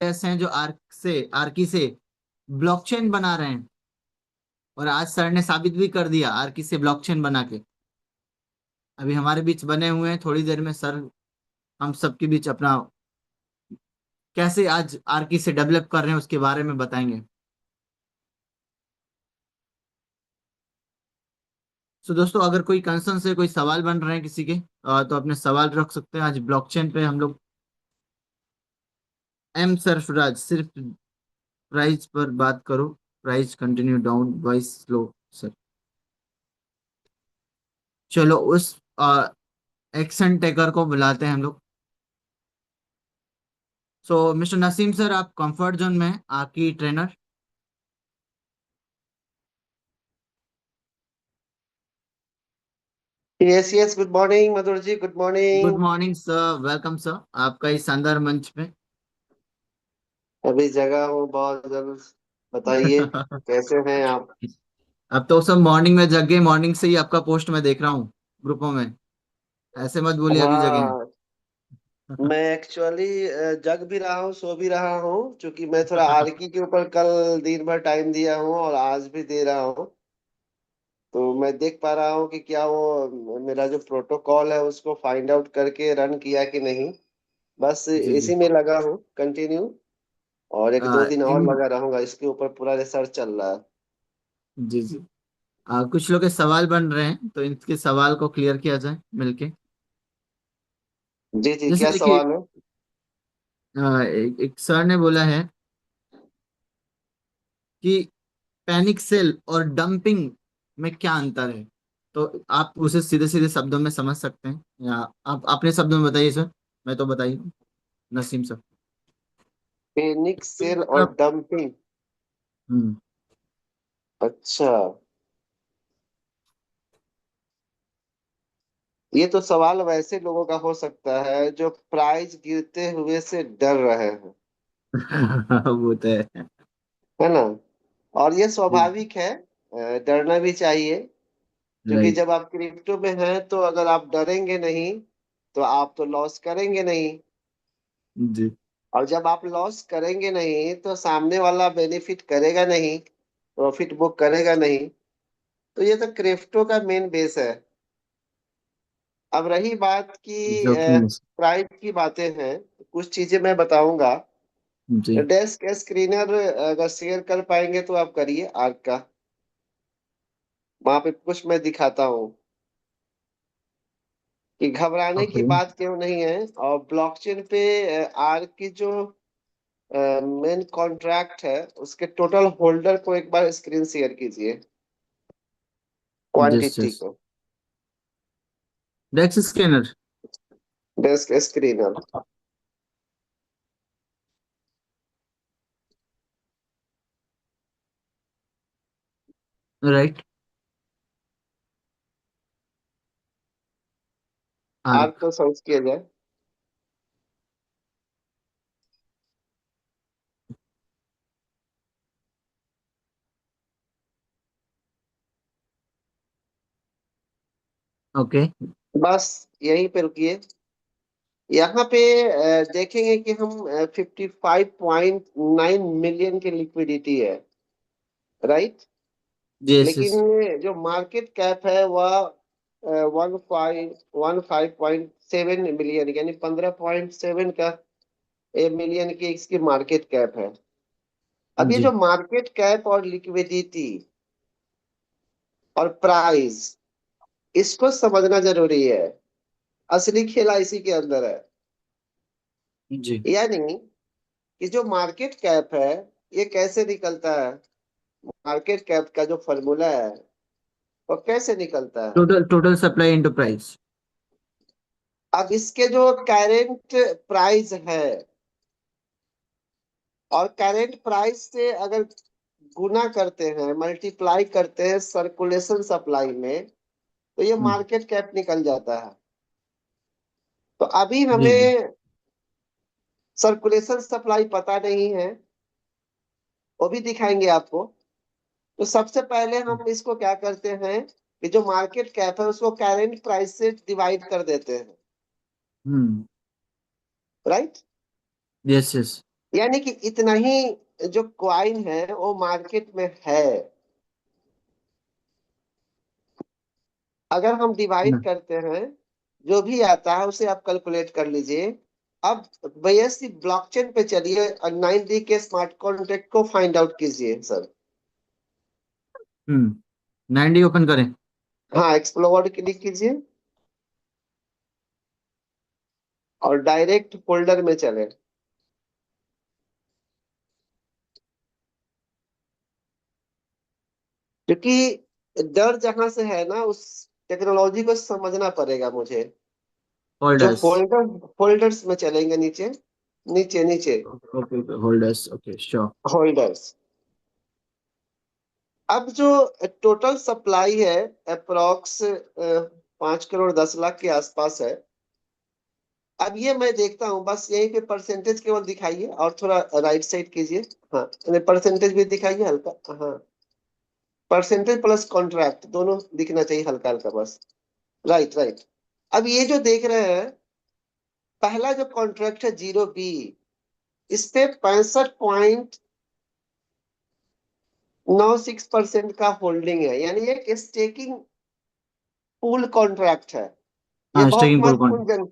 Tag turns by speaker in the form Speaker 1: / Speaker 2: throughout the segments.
Speaker 1: ऐसे हैं जो आर्की से ब्लॉकचेन बना रहे हैं। और आज सर ने साबित भी कर दिया आर्की से ब्लॉकचेन बना के। अभी हमारे बीच बने हुए हैं, थोड़ी देर में सर हम सबके बीच अपना कैसे आज आर्की से डेवलप कर रहे हैं उसके बारे में बताएंगे। सो दोस्तों, अगर कोई कंसर्न से कोई सवाल बन रहे हैं किसी के, तो अपने सवाल रख सकते हैं। आज ब्लॉकचेन पे हम लोग एम सरफराज, सिर्फ प्राइस पर बात करो। Price continue down, voice slow sir. चलो उस एक्शन टेकर को बुलाते हैं हम लोग। सो मिस्टर नसीम सर, आप कंफर्ट जोन में हैं, आपकी trainer.
Speaker 2: Yes yes, good morning Madhur ji, good
Speaker 1: good
Speaker 2: morning.
Speaker 1: Morning sir, welcome sir आपका इस शानदार मंच पे।
Speaker 2: अभी जगह हूँ बहुत जल्द। बताइए, कैसे हैं आप?
Speaker 1: अब तो सब मॉर्निंग में जग गए, मॉर्निंग से ही आपका पोस्ट में देख रहा हूँ ग्रुपों में। ऐसे मत बोलिए अभी जगे हैं।
Speaker 2: हाँ, मैं एक्चुअली जग भी रहा हूँ, सो भी रहा हूँ, क्योंकि मैं थोड़ा आर्की के ऊपर कल दिन भर टाइम दिया हूँ और आज भी दे रहा हूँ। तो मैं देख पा रहा हूँ कि क्या वो मेरा जो प्रोटोकॉल है उसको फाइंड आउट करके रन किया कि नहीं। बस
Speaker 1: जी जी।
Speaker 2: इसी में लगा हूँ कंटिन्यू। और एक दो दिन और
Speaker 1: इन
Speaker 2: लगा रहूंगा, इसके ऊपर पूरा रिसर्च चल रहा है।
Speaker 1: जी जी। कुछ लोग के सवाल बन रहे हैं, तो इनके सवाल को क्लियर किया जाए मिलके।
Speaker 2: जी जी,
Speaker 1: जैसे
Speaker 2: क्या
Speaker 1: देखिए,
Speaker 2: सवाल है?
Speaker 1: एक सर ने बोला है कि पैनिक सेल और डंपिंग में क्या अंतर है। तो आप उसे सीधे सीधे शब्दों में समझ सकते हैं, या आप अपने शब्दों में बताइए सर। मैं तो बताइए नसीम सर।
Speaker 2: पेनिक सेल और
Speaker 1: आप
Speaker 2: डंपिंग।
Speaker 1: हम्म।
Speaker 2: अच्छा, ये तो सवाल वैसे लोगों का हो सकता है जो प्राइस गिरते हुए से डर रहे हैं,
Speaker 1: वो तो है।
Speaker 2: है ना? और ये स्वाभाविक है, डरना भी चाहिए। क्योंकि
Speaker 1: राइट।
Speaker 2: जब आप क्रिप्टो में हैं तो अगर आप डरेंगे नहीं तो आप तो लॉस करेंगे नहीं।
Speaker 1: जी
Speaker 2: और जब आप लॉस करेंगे नहीं तो सामने वाला बेनिफिट करेगा नहीं, प्रॉफिट बुक करेगा नहीं। तो ये तो क्रिप्टो का मेन बेस है। अब रही बात की
Speaker 1: जोखिम
Speaker 2: प्राइस की बातें हैं, कुछ चीजें मैं बताऊंगा।
Speaker 1: जी।
Speaker 2: डेस्क स्क्रीनर अगर शेयर कर पाएंगे तो आप करिए आर्क का। वहां पे कुछ मैं दिखाता हूँ कि घबराने की
Speaker 1: ओके।
Speaker 2: बात क्यों नहीं है। और ब्लॉकचेन पे आर्क की जो मेन कॉन्ट्रैक्ट है उसके टोटल होल्डर को एक बार स्क्रीन शेयर कीजिए,
Speaker 1: यस
Speaker 2: क्वांटिटी
Speaker 1: यस।
Speaker 2: को।
Speaker 1: Dex scanner.
Speaker 2: Desk screener.
Speaker 1: Right.
Speaker 2: Arc
Speaker 1: arc.
Speaker 2: को सर्च किया जाए।
Speaker 1: ओके।
Speaker 2: बस यहीं पे रुकिए। यहाँ पे देखेंगे कि हम 55.9 मिलियन की लिक्विडिटी है, राइट?
Speaker 1: यस
Speaker 2: लेकिन
Speaker 1: यस।
Speaker 2: जो मार्केट कैप है वह 15.7 मिलियन, यानी 15.7 का मिलियन की इसकी मार्केट कैप है। अब ये जो
Speaker 1: जी।
Speaker 2: मार्केट कैप और लिक्विडिटी और प्राइस, इसको समझना जरूरी है। असली खेला इसी के अंदर है।
Speaker 1: जी।
Speaker 2: यानी कि जो मार्केट कैप है ये कैसे निकलता है, मार्केट कैप का जो फॉर्मूला है वो कैसे निकलता है।
Speaker 1: Total total supply into price.
Speaker 2: अब इसके जो करेंट प्राइस है और करेंट प्राइस से अगर गुना करते हैं, मल्टीप्लाई करते हैं सर्कुलेशन सप्लाई में, तो ये मार्केट कैप निकल जाता है। तो अभी
Speaker 1: जी जी।
Speaker 2: हमें सर्कुलेशन सप्लाई पता नहीं है, वो भी दिखाएंगे आपको। तो सबसे पहले हम इसको क्या करते हैं कि जो मार्केट कैप है उसको करेंट प्राइस से डिवाइड कर देते हैं,
Speaker 1: हम्म।
Speaker 2: राइट?
Speaker 1: Yes yes.
Speaker 2: यानी कि इतना ही जो क्वाइन है वो मार्केट में है। अगर हम डिवाइड
Speaker 1: न-
Speaker 2: करते हैं, जो भी आता है उसे आप कैलकुलेट कर लीजिए। अब बीएससी ब्लॉकचेन पे चलिए और 9D के स्मार्ट कॉन्ट्रैक्ट को फाइंड आउट कीजिए सर।
Speaker 1: 9D ओपन करें।
Speaker 2: हाँ, एक्सप्लोर क्लिक कीजिए और डायरेक्ट फोल्डर में चले। क्योंकि डर जहां से है ना, उस टेक्नोलॉजी को समझना पड़ेगा मुझे। जो
Speaker 1: होल्डर्स।
Speaker 2: फोल्डर्स में चलेंगे, नीचे नीचे नीचे।
Speaker 1: Okay holders, okay sure.
Speaker 2: Holders. अब जो टोटल सप्लाई है, अप्रोक्स 5 करोड़ 10 लाख के आसपास है। अब ये मैं देखता हूँ, बस यहीं पे परसेंटेज केवल दिखाइए और थोड़ा राइट साइड कीजिए। हाँ, परसेंटेज भी दिखाइए हल्का। हाँ, परसेंटेज प्लस कॉन्ट्रैक्ट दोनों दिखना चाहिए हल्का हल्का बस। Right right. अब ये जो देख रहे हैं, पहला जो कॉन्ट्रैक्ट है 0B, इस पे 65.96% का होल्डिंग है, यानी एक स्टेकिंग पूल कॉन्ट्रैक्ट है। ये
Speaker 1: हाँ,
Speaker 2: बहुत
Speaker 1: स्टेकिंग पुल कौन।
Speaker 2: महत्वपूर्ण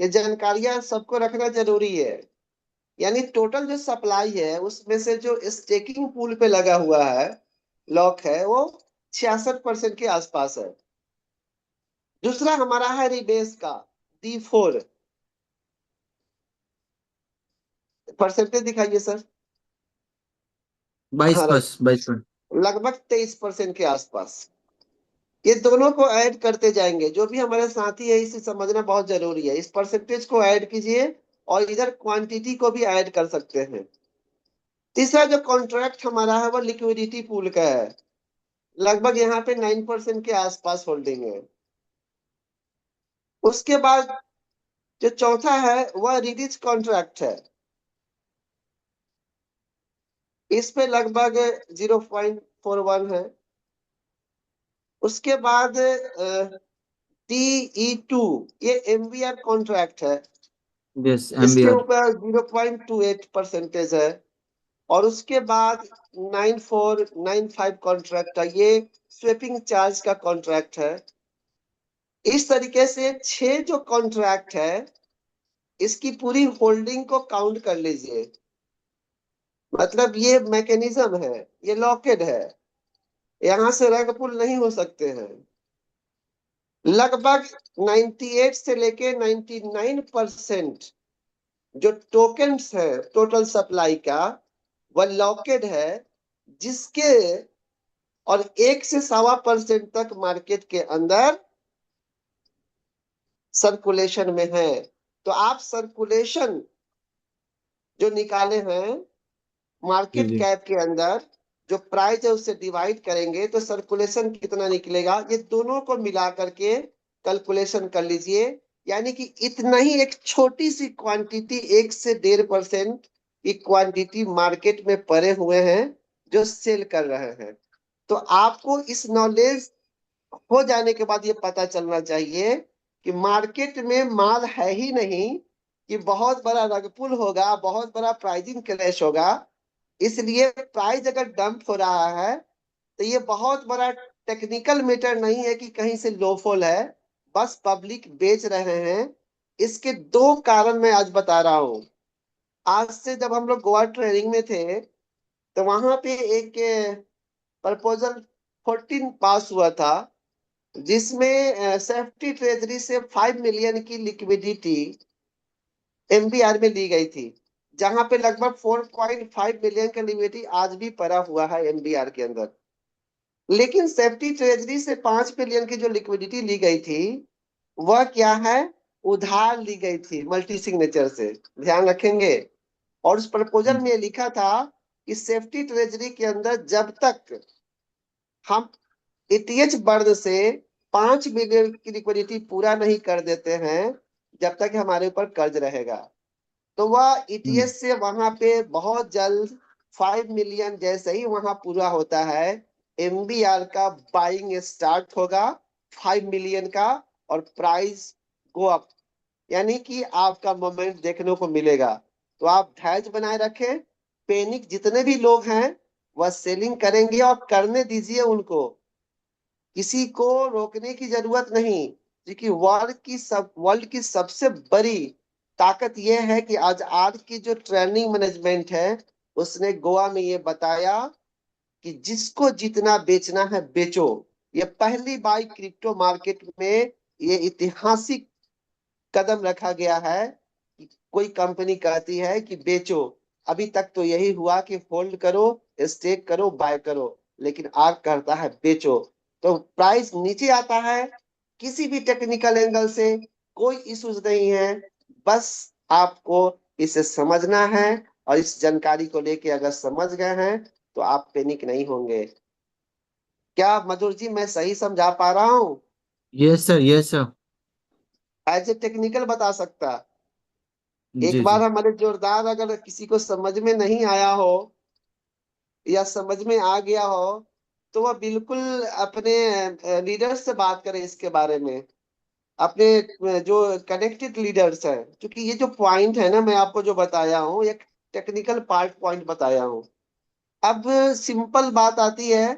Speaker 2: ये जानकारियां सबको रखना जरूरी है। यानी टोटल जो सप्लाई है उसमें से जो स्टेकिंग पूल पे लगा हुआ है, लॉक है, वो 66% के आसपास है। दूसरा हमारा है रिबेस का D4। परसेंटेज दिखाइए सर।
Speaker 1: बाईस
Speaker 2: हाँ राइट।
Speaker 1: प्लस 22%।
Speaker 2: लगभग 23% के आसपास। ये दोनों को ऐड करते जाएंगे, जो भी हमारे साथी है इसे समझना बहुत जरूरी है। इस परसेंटेज को ऐड कीजिए और इधर क्वांटिटी को भी ऐड कर सकते हैं। तीसरा जो कॉन्ट्रैक्ट हमारा है वो लिक्विडिटी पूल का है। लगभग यहाँ पे 9% के आसपास होल्डिंग है। उसके बाद जो चौथा है वह रिलीज कॉन्ट्रैक्ट है। इस पे लगभग 0.41 है। उसके बाद DE2, ये MBR कॉन्ट्रैक्ट है।
Speaker 1: यस,
Speaker 2: इसके
Speaker 1: MBR।
Speaker 2: ऊपर 0.28% है। और उसके बाद 9495 कॉन्ट्रैक्ट है, ये स्वेपिंग चार्ज का कॉन्ट्रैक्ट है। इस तरीके से 6 जो कॉन्ट्रैक्ट है, इसकी पूरी होल्डिंग को काउंट कर लीजिए। मतलब ये मैकेनिज्म है, ये लॉकेड है, यहां से रग पुल नहीं हो सकते हैं। लगभग 98 से लेके 99% जो टोकन्स है टोटल सप्लाई का, वह लॉकेड है, जिसके और 1 से 1.25% तक मार्केट के अंदर सर्कुलेशन में है। तो आप सर्कुलेशन जो निकाले हैं
Speaker 1: जी
Speaker 2: मार्केट
Speaker 1: जी।
Speaker 2: कैप के अंदर, जो प्राइस है उससे डिवाइड करेंगे तो सर्कुलेशन कितना निकलेगा, ये दोनों को मिला करके कैलकुलेशन कर लीजिए। यानी कि इतना ही एक छोटी सी क्वांटिटी, 1 से 1.5% की क्वांटिटी मार्केट में पड़े हुए हैं जो सेल कर रहे हैं। तो आपको इस नॉलेज हो जाने के बाद ये पता चलना चाहिए कि मार्केट में माल है ही नहीं, कि बहुत बड़ा रग पुल होगा, बहुत बड़ा प्राइसिंग क्रैश होगा। इसलिए प्राइस अगर डंप हो रहा है तो ये बहुत बड़ा टेक्निकल मैटर नहीं है कि कहीं से लो फॉल है, बस पब्लिक बेच रहे हैं। इसके दो कारण मैं आज बता रहा हूँ। आज से जब हम लोग गोवा ट्रेनिंग में थे, तो वहां पे एक प्रपोजल 14 पास हुआ था, जिसमें सेफ्टी ट्रेजरी से 5 मिलियन की लिक्विडिटी MBR में ली गई थी। जहां पे लगभग 4.5 मिलियन का लिक्विडिटी आज भी पड़ा हुआ है MBR के अंदर। लेकिन सेफ्टी ट्रेजरी से 5 मिलियन की जो लिक्विडिटी ली गई थी, वह क्या है, उधार ली गई थी मल्टी सिग्नेचर से। ध्यान रखेंगे। और उस प्रपोजल में लिखा था कि सेफ्टी ट्रेजरी के अंदर जब तक हम ETH बर्न से 5 मिलियन की लिक्विडिटी पूरा नहीं कर देते हैं, जब तक हमारे ऊपर कर्ज रहेगा। तो वह ETH से वहां पे बहुत जल्द 5 मिलियन जैसे ही वहां पूरा होता है, MBR का बाइंग स्टार्ट होगा 5 मिलियन का, और प्राइस गो अप, यानी कि आपका मोमेंट देखने को मिलेगा। तो आप धैर्य बनाए रखें। पैनिक जितने भी लोग हैं वह सेलिंग करेंगे, और करने दीजिए उनको, किसी को रोकने की जरूरत नहीं। क्योंकि वर्ल्ड की सबसे बड़ी ताकत यह है कि आज की जो ट्रेंडिंग मैनेजमेंट है, उसने गोवा में ये बताया कि जिसको जितना बेचना है बेचो। ये पहली बार क्रिप्टो मार्केट में ये ऐतिहासिक कदम रखा गया है कि कोई कंपनी कहती है कि बेचो। अभी तक तो यही हुआ कि होल्ड करो, स्टेक करो, बाय करो, लेकिन आग कहता है बेचो। तो प्राइस नीचे आता है, किसी भी टेक्निकल एंगल से कोई इश्यूज नहीं है। बस आपको इसे समझना है, और इस जानकारी को लेके अगर समझ गए हैं तो आप पैनिक नहीं होंगे। क्या मधुर जी मैं सही समझा पा रहा हूँ?
Speaker 1: Yes sir, yes sir.
Speaker 2: As a technical बता सकता। एक
Speaker 1: जी
Speaker 2: बार
Speaker 1: जी।
Speaker 2: हमारे जोरदार अगर किसी को समझ में नहीं आया हो या समझ में आ गया हो, तो वह बिल्कुल अपने लीडर से बात करें इसके बारे में। अपने जो कनेक्टेड लीडर्स हैं, क्योंकि ये जो पॉइंट है ना, मैं आपको जो बताया हूँ एक टेक्निकल पार्ट पॉइंट बताया हूँ। अब सिंपल बात आती है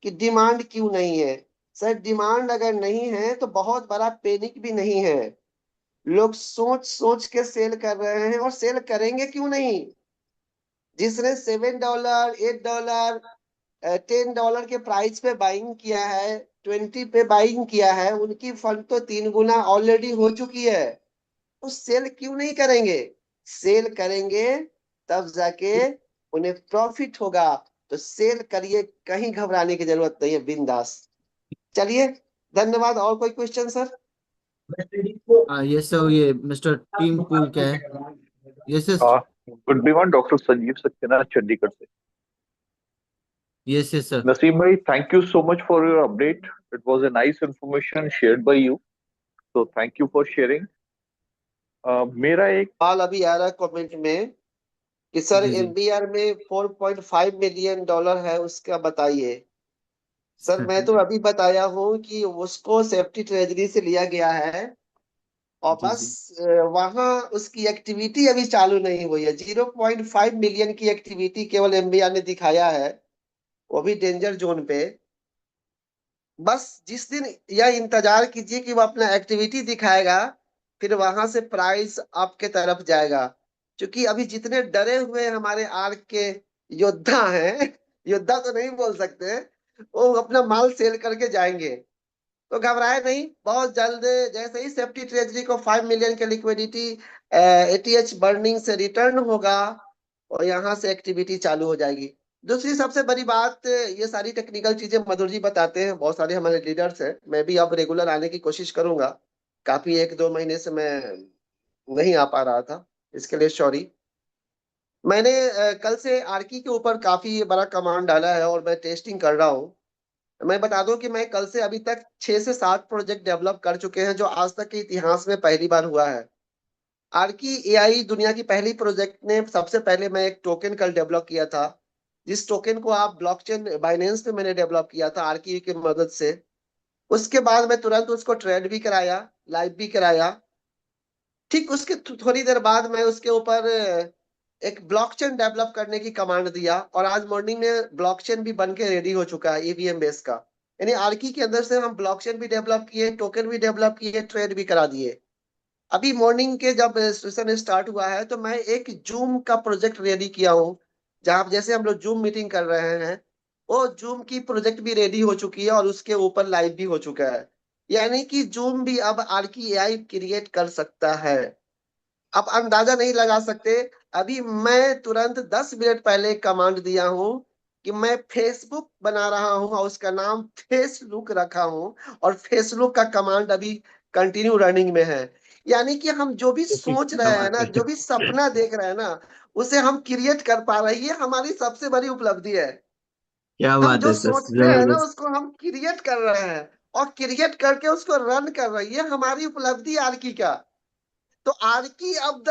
Speaker 2: कि डिमांड क्यों नहीं है। सर डिमांड अगर नहीं है तो बहुत बड़ा पैनिक भी नहीं है। लोग सोच सोच के सेल कर रहे हैं, और सेल करेंगे क्यों नहीं। जिसने $7, $8, $10 के प्राइस पे बाइंग किया है, 20 पे बाइंग किया है, उनकी फंड तो 3 गुना ऑलरेडी हो चुकी है। तो सेल क्यों नहीं करेंगे? सेल करेंगे तब जाके उन्हें प्रॉफिट होगा। तो सेल करिए, कहीं घबराने की जरूरत नहीं है, बिंदास। चलिए, धन्यवाद। और कोई क्वेश्चन सर?
Speaker 1: यस सर, ये मिस्टर टीम कूल क्या है? Yes yes.
Speaker 3: Good evening doctor Sanjeev Saxena Chandigarh से।
Speaker 1: Yes yes sir.
Speaker 3: नसीम भाई, thank you so much for your update. It was a nice information shared by you, so thank you for sharing. मेरा एक
Speaker 2: हाल अभी आ रहा है comment में कि सर
Speaker 1: जी जी।
Speaker 2: एमबीआर में $4.5 मिलियन है, उसका बताइए। सर मैं तो अभी बताया हूँ कि उसको सेफ्टी ट्रेजरी से लिया गया है, और
Speaker 1: जी
Speaker 2: बस
Speaker 1: जी।
Speaker 2: वहां उसकी एक्टिविटी अभी चालू नहीं हुई है। 0.5 मिलियन की एक्टिविटी केवल एमबीआर ने दिखाया है, वो भी डेंजर जोन पे। बस जिस दिन यह इंतजार कीजिए कि वो अपना एक्टिविटी दिखाएगा, फिर वहां से प्राइस आपके तरफ जाएगा। क्योंकि अभी जितने डरे हुए हमारे आर्क के योद्धा हैं, योद्धा तो नहीं बोल सकते, वो अपना माल सेल करके जाएंगे। तो घबराए नहीं, बहुत जल्द जैसे ही सेफ्टी ट्रेजरी को 5 मिलियन के लिक्विडिटी एटीएच बर्निंग से रिटर्न होगा, और यहाँ से एक्टिविटी चालू हो जाएगी। दूसरी सबसे बड़ी बात, ये सारी टेक्निकल चीजें मधुर जी बताते हैं, बहुत सारे हमारे लीडर्स हैं। मैं भी अब रेगुलर आने की कोशिश करूंगा। काफी 1-2 महीने से मैं नहीं आ पा रहा था, इसके लिए सॉरी। मैंने कल से आर्की के ऊपर काफी बड़ा कमांड डाला है, और मैं टेस्टिंग कर रहा हूँ। मैं बता दूं कि मैं कल से अभी तक 6 से 7 प्रोजेक्ट डेवलप कर चुके हैं, जो आज तक के इतिहास में पहली बार हुआ है। आर्की एआई दुनिया की पहली प्रोजेक्ट ने, सबसे पहले मैं एक टोकन कल डेवलप किया था, जिस टोकन को आप ब्लॉकचेन बाइनेंस पे मैंने डेवलप किया था आर्की की मदद से। उसके बाद मैं तुरंत उसको ट्रेड भी कराया, लाइव भी कराया। ठीक उसके थोड़ी देर बाद मैं उसके ऊपर एक ब्लॉकचेन डेवलप करने की कमांड दिया, और आज मॉर्निंग में ब्लॉकचेन भी बन के रेडी हो चुका है ईवीएम बेस का। यानी आर्की के अंदर से हम ब्लॉकचेन भी डेवलप किए, टोकन भी डेवलप किए, ट्रेड भी करा दिए। अभी मॉर्निंग के जब सेशन स्टार्ट हुआ है, तो मैं एक जूम का प्रोजेक्ट रेडी किया हूँ, जहां जैसे हम लोग जूम मीटिंग कर रहे हैं, वो जूम की प्रोजेक्ट भी रेडी हो चुकी है, और उसके ऊपर लाइव भी हो चुका है। यानी कि जूम भी अब आर्की एआई क्रिएट कर सकता है। आप अंदाजा नहीं लगा सकते। अभी मैं तुरंत 10 मिनट पहले कमांड दिया हूं कि मैं फेसबुक बना रहा हूं, और उसका नाम फेसलुक रखा हूं, और फेसलुक का कमांड अभी कंटिन्यू रनिंग में है। यानी कि हम जो भी सोच रहे हैं ना, जो भी सपना देख रहे हैं ना, उसे हम क्रिएट कर पा रहे हैं। ये हमारी सबसे बड़ी उपलब्धि है।
Speaker 1: क्या
Speaker 2: हम
Speaker 1: बात
Speaker 2: जो
Speaker 1: है सर,
Speaker 2: सोचते हैं ना,
Speaker 1: जबरदस्त।
Speaker 2: उसको हम क्रिएट कर रहे हैं, और क्रिएट करके उसको रन कर रहे हैं। ये हमारी उपलब्धि है आर्की का। तो आर्की अब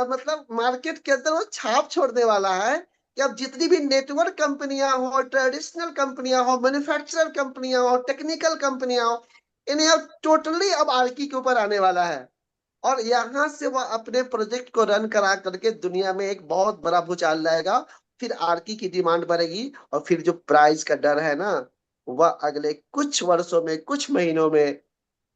Speaker 2: मतलब मार्केट के अंदर वो छाप छोड़ने वाला है कि अब जितनी भी नेटवर्क कंपनियां हो, ट्रेडिशनल कंपनियां हो, मैन्युफैक्चरर कंपनियां हो, टेक्निकल कंपनियां हो, इन्हें अब टोटली अब आर्की के ऊपर आने वाला है। और यहाँ से वह अपने प्रोजेक्ट को रन करा करके दुनिया में एक बहुत बड़ा भूचाल लाएगा। फिर आर्की की डिमांड बढ़ेगी, और फिर जो प्राइस का डर है ना, वह अगले कुछ वर्षों में, कुछ महीनों में,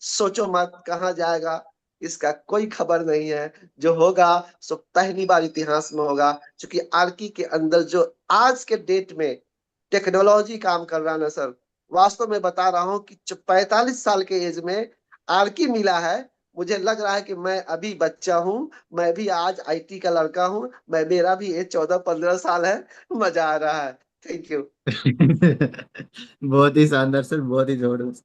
Speaker 2: सोचो मत कहाँ जाएगा, इसका कोई खबर नहीं है। जो होगा सो पहली बार इतिहास में होगा, क्योंकि आर्की के अंदर जो आज के डेट में टेक्नोलॉजी काम कर रहा है ना सर, वास्तव में बता रहा हूँ कि जो 45 साल के एज में आर्की मिला है, मुझे लग रहा है कि मैं अभी बच्चा हूँ। मैं भी आज आईटी का लड़का हूँ, मेरा भी एज 14-15 साल है। मजा आ रहा है। Thank you.
Speaker 1: बहुत ही शानदार सर, बहुत ही जबरदस्त।